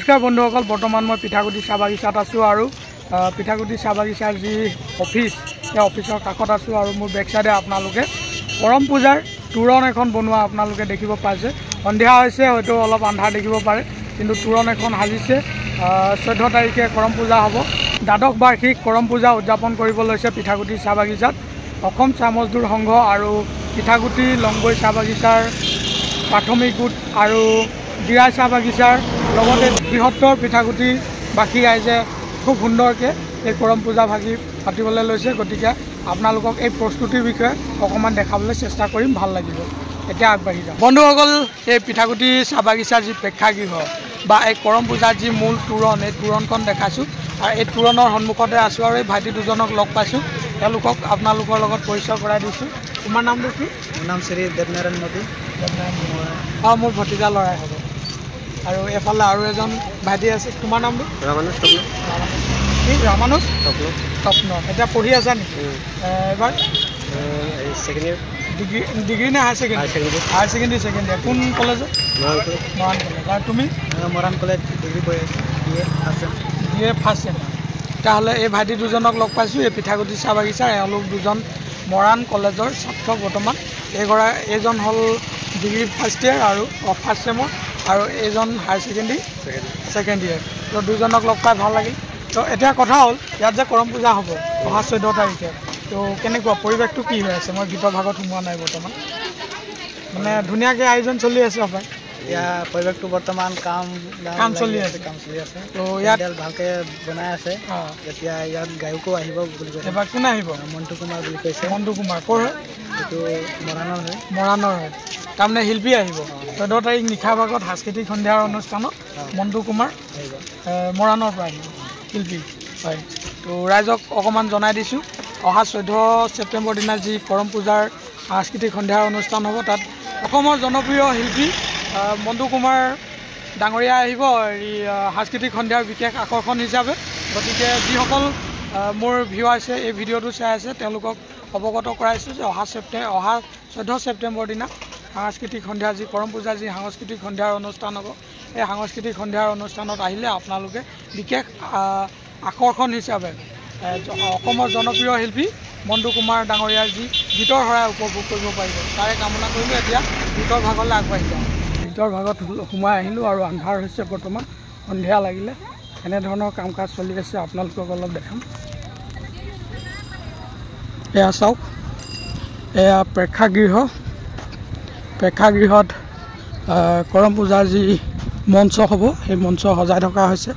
নমস্কাৰ বন্ধুসকল, বৰ্তমান মই পিঠাগুটি চাহ বাগিচাত আছোঁ আৰু পিঠাগুটি চাহ বাগিচাৰ যি অফিচ, সেই অফিচৰ কাষত আছোঁ আৰু মোৰ বেক চাইডে আপোনালোকে কৰম পূজাৰ তোৰণ এখন বনোৱা আপোনালোকে দেখিব পাইছে। সন্ধিয়া হৈছে, হয়তো অলপ আন্ধাৰ দেখিব পাৰে, কিন্তু তোৰণ এখন সাজিছে। 14 তাৰিখে কৰম পূজা হ'ব। দ্বাদশ বাৰ্ষিক কৰম পূজা উদযাপন কৰিব লৈছে পিঠাগুটি চাহ বাগিচাত। অসম চাহ মজদুৰ সংঘ আৰু পিঠাগুটি লংবৈ চাহ বাগিচাৰ প্ৰাথমিক গোট আৰু দিৰাই চাহ বাগিচাৰ লগতে বৃহত্তৰ পিঠাগুটিবাসী ৰাইজে খুব সুন্দৰকৈ এই কৰম পূজা পাতিবলৈ লৈছে। গতিকে আপোনালোকক এই প্ৰস্তুতিৰ বিষয়ে অকণমান দেখাবলৈ চেষ্টা কৰিম, ভাল লাগিব। এতিয়া আগবাঢ়ি যাওঁ বন্ধুসকল। এই পিঠাগুটি চাহ বাগিচাৰ যি প্ৰেক্ষাগৃহ বা এই কৰম পূজাৰ যি মূল তোৰণ, এই তোৰণখন দেখাইছোঁ আৰু এই তোৰণৰ সন্মুখতে আছোঁ আৰু এই ভাইটি দুজনক লগ পাইছোঁ। তেওঁলোকক আপোনালোকৰ লগত পৰিচয় কৰাই দিছোঁ। তোমাৰ নামটো কি? মোৰ নাম শ্ৰী দেৱনাৰায়ণ মোদী। অঁ, মোৰ ভতিজা ল'ৰাই হ'ব। আৰু এফালে আৰু এজন ভাইটি আছে। তোমাৰ নামটো? ৰামানুজ কি? ৰামানুজ স্বপ্ন। এতিয়া পঢ়ি আছা নেকি? এবাৰ ছেকেণ্ড ইয়েৰ। ডিগ্ৰী নে higher secondary? Higher secondary second year. কোন কলেজত? মৰাণ কলেজ। আৰু তুমি? মৰাণ কলেজ ডিগ্ৰী পঢ়ি আছোঁ, BA ফাৰ্ষ্ট ছেম। তেতিয়াহ'লে এই ভাইটি দুজনক লগ পাইছোঁ এই পিঠাগুটি চাহ বাগিচাৰ। এওঁলোক দুজন মৰাণ কলেজৰ ছাত্ৰ বৰ্তমান। এইজন হ'ল ডিগ্ৰী ফাৰ্ষ্ট ইয়েৰ আৰু ফাৰ্ষ্ট ছেমৰ, আৰু এইজন হায়াৰ ছেকেণ্ডেৰী ছেকেণ্ড ইয়েৰ। তো দুজনক লগ পাই ভাল লাগিল। তো এতিয়া কথা হ'ল, ইয়াত যে কৰম পূজা হ'ব অহা 14 তাৰিখে, তো কেনেকুৱা পৰিৱেশটো কি হৈ আছে? মই গীতৰ ভাগত সোমোৱা নাই বৰ্তমান, মানে ধুনীয়াকৈ আয়োজন চলি আছে হপায়। এতিয়া পৰিৱেশটো বৰ্তমান কাম চলি আছে। তো ইয়াত ভালকৈ বনাই আছে। এতিয়া ইয়াত গায়কো আহিব বুলি কৈছে। এবাৰ কোন আহিব? মণ্টু কুমাৰ বুলি কৈছে। মণ্টু কুমাৰ ক'ৰ হয়? এইটো মৰাণৰ হয়। মৰাণৰ হয়। তাৰমানে শিল্পী আহিব 14 তাৰিখ নিশা ভাগত সাংস্কৃতিক সন্ধিয়াৰ অনুষ্ঠানত মণ্টু কুমাৰ মৰাণৰ পৰা আহিব, শিল্পী হয়। তো ৰাইজক অকণমান জনাই দিছোঁ, অহা 14 ছেপ্টেম্বৰ দিনা যি কৰম পূজাৰ সাংস্কৃতিক সন্ধিয়াৰ অনুষ্ঠান হ'ব, তাত অসমৰ জনপ্ৰিয় শিল্পী মণ্টু কুমাৰ ডাঙৰীয়া আহিব সাংস্কৃতিক সন্ধিয়াৰ বিশেষ আকৰ্ষণ হিচাপে। গতিকে যিসকল মোৰ ভিউৱাৰ্ছে এই ভিডিঅ'টো চাই আছে, তেওঁলোকক অৱগত কৰাইছোঁ যে অহা 14 ছেপ্টেম্বৰ দিনা সাংস্কৃতিক সন্ধিয়া যি কৰম পূজাৰ যি সাংস্কৃতিক সন্ধিয়াৰ অনুষ্ঠান হ'ব, এই সাংস্কৃতিক সন্ধিয়াৰ অনুষ্ঠানত আহিলে আপোনালোকে বিশেষ আকৰ্ষণ হিচাপে অসমৰ জনপ্ৰিয় শিল্পী মণ্টু কুমাৰ ডাঙৰীয়াৰ যি গীতৰ শৰাই উপভোগ কৰিব পাৰিব, তাৰে কামনা কৰিলোঁ। এতিয়া গীতৰ ভাগলৈ আগবাঢ়ি যাওঁ। গীতৰ ভাগত সোমাই আহিলোঁ আৰু আন্ধাৰ হৈছে বৰ্তমান, সন্ধিয়া লাগিলে। এনেধৰণৰ কাম কাজ চলি আছে, আপোনালোকক অলপ দেখাম। এয়া চাওক, এয়া প্ৰেক্ষাগৃহত কৰম পূজাৰ যি মঞ্চ হ'ব, সেই মঞ্চ সজাই থকা হৈছে।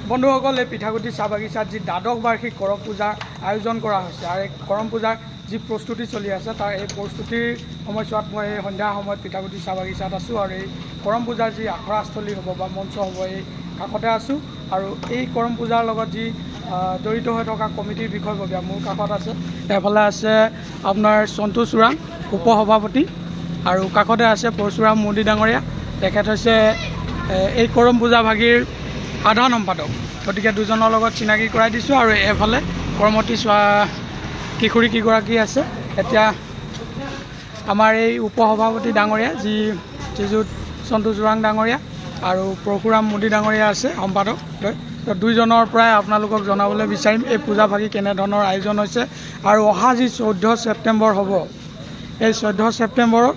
বন্ধুসকল, এই পিঠাগুটি চাহ বাগিচাত যি দ্বাদশ বাৰ্ষিক কৰম পূজাৰ আয়োজন কৰা হৈছে আৰু এই কৰম পূজাৰ যি প্ৰস্তুতি চলি আছে, তাৰ এই প্ৰস্তুতিৰ সময়ছোৱাত মই এই সন্ধিয়া সময়ত পিঠাগুটি চাহ বাগিচাত আছোঁ আৰু এই কৰম পূজাৰ যি আখৰাস্থলী হ'ব বা মঞ্চ হ'ব, এই কাষতে আছোঁ। আৰু এই কৰম পূজাৰ লগত যি জড়িত হৈ থকা কমিটিৰ বিষয়ববীয়া মোৰ কাষত আছে। এফালে আছে আপোনাৰ সন্তোষ চোৰাং, উপসভাপতি, আৰু কাষতে আছে পৰশুৰাম মোদী ডাঙৰীয়া, তেখেত হৈছে এই কৰম পূজা ভাগীৰ সাধাৰণ সম্পাদক। গতিকে দুজনৰ লগত চিনাকি কৰাই দিছোঁ। আৰু এফালে কৰ্মতী কিশোৰী কেইগৰাকী আছে। এতিয়া আমাৰ এই উপসভাপতি ডাঙৰীয়া যি শ্ৰীযুত সন্তোষ চোৰাং ডাঙৰীয়া আৰু পৰশুৰাম মোদী ডাঙৰীয়া আছে সম্পাদক। দুইজনৰ পৰাই আপোনালোকক জনাবলৈ বিচাৰিম এই পূজা ভাগি কেনেধৰণৰ আয়োজন হৈছে আৰু অহা যি 14 ছেপ্টেম্বৰ হ'ব, এই 14 ছেপ্টেম্বৰৰ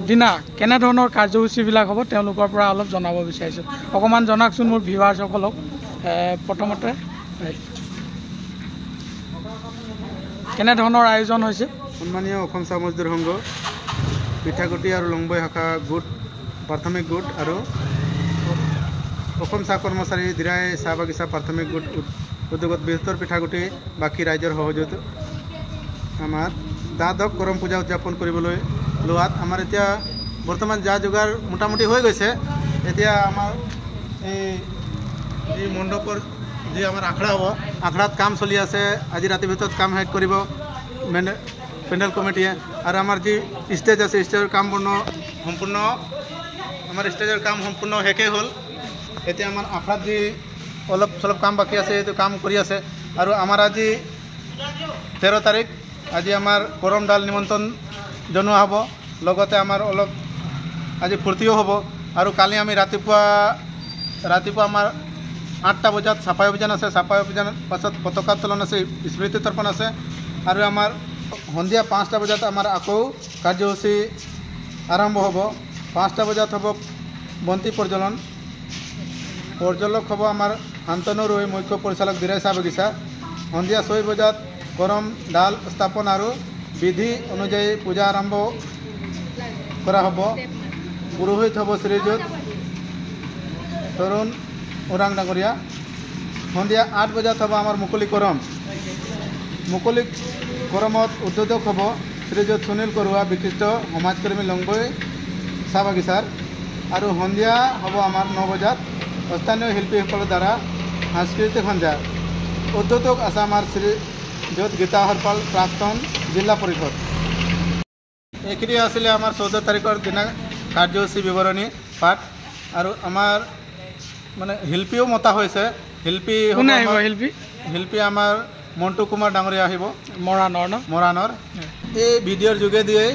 দিনা কেনেধৰণৰ কাৰ্যসূচীবিলাক হ'ব তেওঁলোকৰ পৰা অলপ জনাব বিচাৰিছোঁ। অকণমান জনাওকচোন মোৰ ভিউৱাৰ্ছসকলক। প্ৰথমতে কেনেধৰণৰ আয়োজন হৈছে? সন্মানীয় অসম চাহ মজদুৰ সংঘ পিঠাগুটি আৰু লংবৈ শাখা গোট, প্ৰাথমিক গোট আৰু অসম চাহ কৰ্মচাৰী দিৰাই চাহ বাগিচা প্ৰাথমিক গোট উদ্যোগত বৃহত্তৰ পিঠাগুটি বাকী ৰাইজৰ সহযোগিত আমাৰ দ্বাদশ কৰম পূজা উদযাপন কৰিবলৈ লোৱাত আমাৰ এতিয়া বৰ্তমান যা যোগাৰ মোটামুটি হৈ গৈছে। এতিয়া আমাৰ এই যি মণ্ডপৰ যি আমাৰ আখৰা হ'ব, আখৰাত কাম চলি আছে। আজি ৰাতিৰ ভিতৰত কাম শেষ কৰিব পেণ্ডেল কমিটিয়ে। আৰু আমাৰ যি ষ্টেজ আছে, ষ্টেজৰ কাম সম্পূৰ্ণ আমাৰ ষ্টেজৰ কাম সম্পূৰ্ণ শেষেই হ'ল। এতিয়া আমাৰ আখৰাত যি অলপ চলপ কাম বাকী আছে এইটো কাম কৰি আছে আৰু আমাৰ আজি 13 তাৰিখ আজি আমাৰ কৰম ডাল নিমন্ত্ৰণ জনোৱা হ'ব লগতে আমাৰ অলপ আজি ফূৰ্তিও হ'ব আৰু কালি আমি ৰাতিপুৱা আমাৰ 8টা বজাত চাফাই অভিযান আছে চাফাই অভিযানৰ পাছত পতাকা উত্তোলন আছে স্মৃতি তৰ্পণ আছে আৰু আমাৰ সন্ধিয়া 5টা বজাত আমাৰ আকৌ কাৰ্যসূচী আৰম্ভ হ'ব 5টা বজাত হ'ব বন্তি পৰ্যলক হ'ব আমাৰ শান্তনু ৰৈ মুখ্য পৰিচালক দিৰাই চাহ বাগিচা সন্ধিয়া 6 বজাত কৰম ডাল স্থাপন আৰু বিধি অনুযায়ী পূজা আৰম্ভ কৰা হ'ব পুৰোহিত হ'ব শ্ৰীযুত তৰুণ ওৰাং ডাঙৰীয়া সন্ধিয়া 8 বজাত হ'ব আমাৰ মুকলি কৰমত উদ্বোধক হ'ব শ্ৰীযুত সুনীল কৰোৱা বিশিষ্ট সমাজকৰ্মী লংবৈ চাহ বাগিচাৰ আৰু সন্ধিয়া হ'ব আমাৰ 9 বজাত স্থানীয় শিল্পীসকলৰ দ্বাৰা সাংস্কৃতিক সন্ধ্যা উদ্বোধক আছে আমাৰ শ্ৰীযুত গীতা হৰপাল প্ৰাক্তন জিলা পৰিষদ এইখিনি আছিলে আমাৰ 14 তাৰিখৰ দিনা কাৰ্যসূচী বিৱৰণী পাঠ আৰু আমাৰ মানে শিল্পীও মতা হৈছে শিল্পী আমাৰ মণ্টু কুমাৰ ডাঙৰীয়া আহিব মৰাণৰ এই ভিডিঅ'ৰ যোগেদিয়ে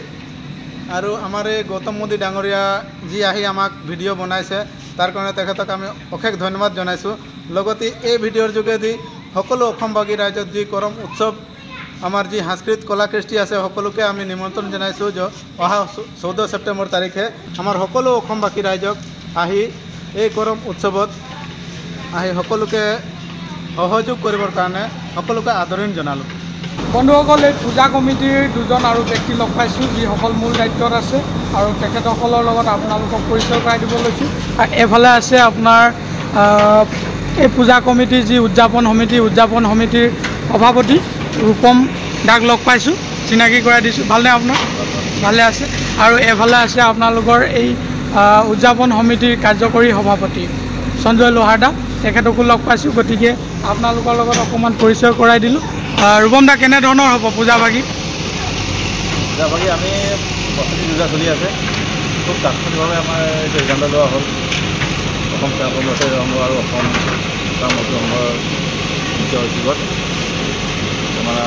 আৰু আমাৰ এই গৌতম মোদী ডাঙৰীয়া যি আহি আমাক ভিডিঅ' বনাইছে তাৰ কাৰণে তেখেতক আমি অশেষ ধন্যবাদ জনাইছোঁ লগতে এই ভিডিঅ'ৰ যোগেদি সকলো অসমবাসী ৰাইজত যি কৰম উৎসৱ আমাৰ যি সাংস্কৃতিক কলা কৃষ্টি আছে সকলোকে আমি নিমন্ত্ৰণ জনাইছোঁ যে অহা 14 ছেপ্টেম্বৰ তাৰিখে আমাৰ সকলো অসমবাসী ৰাইজক আহি এই কৰম উৎসৱত আহি সকলোকে সহযোগ কৰিবৰ কাৰণে সকলোকে আদৰণি জনালোঁ বন্ধুসকল এই পূজা কমিটিৰ দুজন আৰু ব্যক্তি লগ পাইছোঁ যিসকল মূল দায়িত্বত আছে আৰু তেখেতসকলৰ লগত আপোনালোকক পৰিচয় কৰাই দিব লৈছোঁ আৰু এফালে আছে আপোনাৰ এই পূজা কমিটিৰ যি উদযাপন সমিতিৰ সভাপতি ৰূপম দাক লগ পাইছোঁ চিনাকি কৰাই দিছোঁ ভালনে আপোনাৰ ভালে আছে আৰু এফালে আছে আপোনালোকৰ এই উদযাপন সমিতিৰ কাৰ্যকৰী সভাপতি সঞ্জয় লোহাৰ দা তেখেতকো লগ পাইছোঁ গতিকে আপোনালোকৰ লগত অকণমান পৰিচয় কৰাই দিলোঁ ৰূপম দা কেনেধৰণৰ হ'ব পূজা ভাগি আমি প্ৰস্তুতি পূজা চলি আছে খুব তাৎক্ষণিকভাৱে আমাৰ এইটো সিদ্ধান্ত লোৱা হ'ল অসম সেৱা কৰ্মচাৰী সংঘ আৰু অসম সেৱা মজদুৰ সংঘৰ মুখ্য সচিবত আমাৰ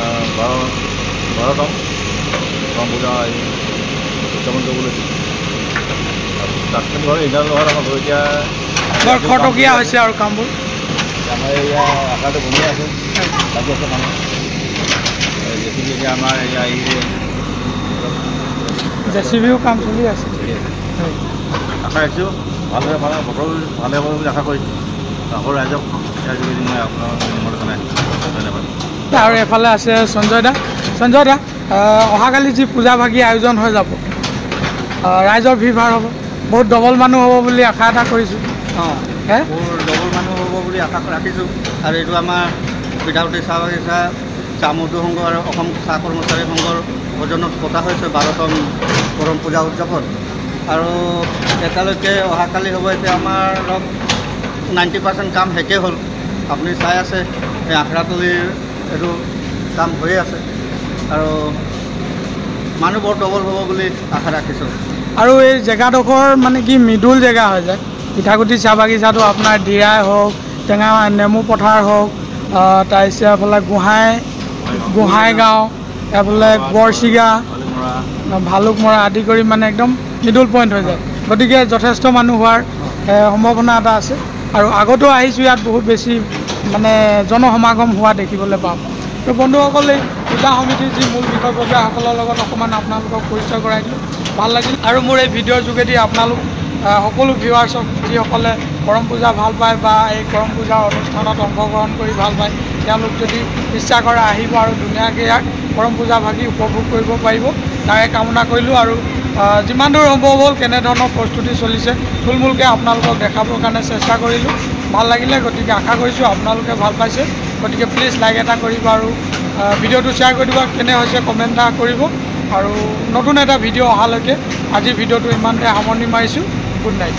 12তম কৰম পূজা উদযাপন কৰিব লৈছোঁ তাৎক্ষণিকভাৱে সিদ্ধান্ত লোৱাৰ আমাৰ এতিয়া বৰ খৰতকীয়া হৈছে আৰু কামবোৰ আমাৰ এয়া আকাৰটো বনাই আছোঁ লাগি আছে মানুহ জেচিবি এতিয়া আমাৰ এয়া জেচিবিও কাম চলি আছে আশা ৰাখিছোঁ ভালদৰে বতৰ ভালে হ'ব বুলি আশা কৰিছোঁ সকলো ৰাইজক ইয়াৰ যোগেদি মই আপোনাৰ নিমন্ত্ৰণ জনাইছোঁ ধন্যবাদ আৰু এফালে আছে সঞ্জয় দা অহাকালি যি পূজা ভাগি আয়োজন হৈ যাব ৰাইজৰ ভিৰ ভাৰ হ'ব বহুত ডবল মানুহ হ'ব বুলি আশা এটা কৰিছোঁ বহুত ডবল মানুহ হ'ব বুলি আশা ৰাখিছোঁ আৰু এইটো আমাৰ পিঠাগুটি চাহ বাগিচা চাহ মজদুৰ সংঘ আৰু অসম চাহ কৰ্মচাৰী সংঘৰ সৌজন্যত পতা হৈছে 12তম কৰম পূজা উদযাপন আৰু এতিয়ালৈকে অহাকালি হ'ব এতিয়া আমাৰ অলপ 90% কাম শেষেই হ'ল আপুনি চাই আছে এই আখৰাতলিৰ এইটো কাম হৈয়ে আছে আৰু মানুহ বৰ ডবল হ'ব বুলি আশা ৰাখিছোঁ আৰু এই জেগাডোখৰ মানে কি মিডুল জেগা হৈ যায় পিঠাগুটি চাহ বাগিচাটো আপোনাৰ দিৰাই হওক টেঙা নেমু পথাৰ হওক তাৰপিছত এইফালে গোহাঁইগাঁও এইফালে গড়চিগা ভালুকমৰা আদি কৰি মানে একদম মিডল পইণ্ট হৈ যায় গতিকে যথেষ্ট মানুহ হোৱাৰ সম্ভাৱনা এটা আছে আৰু আগতো আহিছোঁ ইয়াত বহুত বেছি মানে জনসমাগম হোৱা দেখিবলৈ পাওঁ তো বন্ধুসকল এই পূজা সমিতিৰ যি মূল বিষয়ববীয়াসকলৰ লগত অকণমান আপোনালোকক পৰিচয় কৰাই দিলোঁ ভাল লাগিল আৰু মোৰ এই ভিডিঅ'ৰ যোগেদি আপোনালোক সকলো ভিউৱাৰ্ছক যিসকলে কৰম পূজা ভাল পায় বা এই কৰম পূজাৰ অনুষ্ঠানত অংশগ্ৰহণ কৰি ভাল পায় তেওঁলোক যদি ইচ্ছা কৰে আহিব আৰু ধুনীয়াকৈ ইয়াক কৰম পূজা ভাগি উপভোগ কৰিব পাৰিব তাৰে কামনা কৰিলোঁ আৰু যিমান দূৰ সম্ভৱ হ'ল কেনেধৰণৰ প্ৰস্তুতি চলিছে থুলমূলকৈ আপোনালোকক দেখাবৰ কাৰণে চেষ্টা কৰিলোঁ ভাল লাগিলে গতিকে আশা কৰিছোঁ আপোনালোকে ভাল পাইছে গতিকে প্লিজ লাইক এটা কৰিব আৰু ভিডিঅ'টো শ্বেয়াৰ কৰি দিব কেনে হৈছে কমেণ্ট এটা কৰিব আৰু নতুন এটা ভিডিঅ' অহালৈকে আজিৰ ভিডিঅ'টো ইমানতে সামৰণি মাৰিছোঁ গুড নাইট